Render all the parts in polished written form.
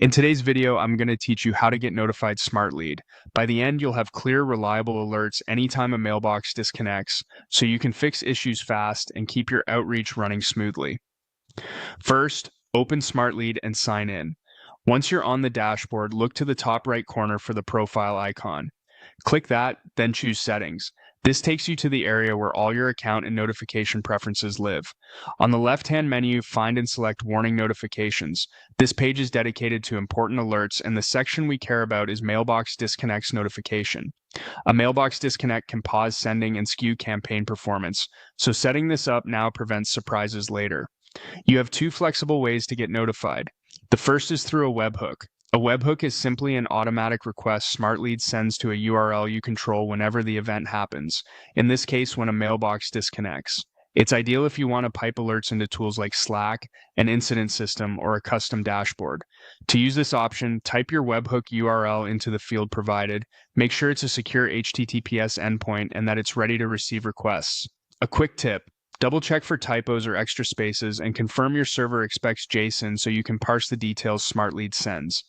In today's video, I'm going to teach you how to get notified Smartlead. By the end, you'll have clear, reliable alerts anytime a mailbox disconnects, so you can fix issues fast and keep your outreach running smoothly. First, open Smartlead and sign in. Once you're on the dashboard, look to the top right corner for the profile icon. Click that, then choose Settings. This takes you to the area where all your account and notification preferences live. On the left-hand menu, find and select Warning Notifications. This page is dedicated to important alerts, and the section we care about is Mailbox Disconnects Notification. A mailbox disconnect can pause sending and skew campaign performance, so setting this up now prevents surprises later. You have two flexible ways to get notified. The first is through a webhook. A webhook is simply an automatic request Smartlead sends to a URL you control whenever the event happens, in this case when a mailbox disconnects. It's ideal if you want to pipe alerts into tools like Slack, an incident system, or a custom dashboard. To use this option, type your webhook URL into the field provided, make sure it's a secure HTTPS endpoint and that it's ready to receive requests. A quick tip. Double check for typos or extra spaces and confirm your server expects JSON so you can parse the details Smartlead sends.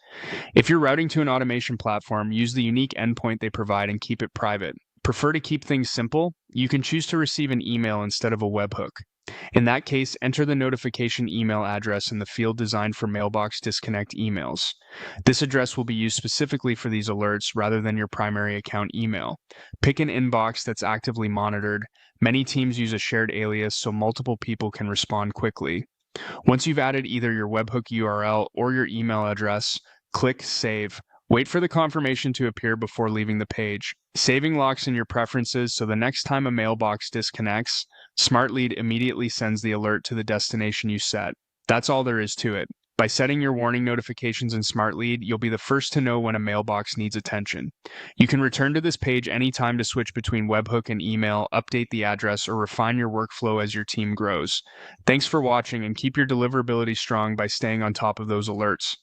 If you're routing to an automation platform, use the unique endpoint they provide and keep it private. Prefer to keep things simple? You can choose to receive an email instead of a webhook. In that case, enter the notification email address in the field designed for mailbox disconnect emails. This address will be used specifically for these alerts rather than your primary account email. Pick an inbox that's actively monitored. Many teams use a shared alias so multiple people can respond quickly. Once you've added either your webhook URL or your email address, click Save. Wait for the confirmation to appear before leaving the page. Saving locks in your preferences so the next time a mailbox disconnects, Smartlead immediately sends the alert to the destination you set. That's all there is to it. By setting your warning notifications in Smartlead, you'll be the first to know when a mailbox needs attention. You can return to this page anytime to switch between webhook and email, update the address, or refine your workflow as your team grows. Thanks for watching, and keep your deliverability strong by staying on top of those alerts.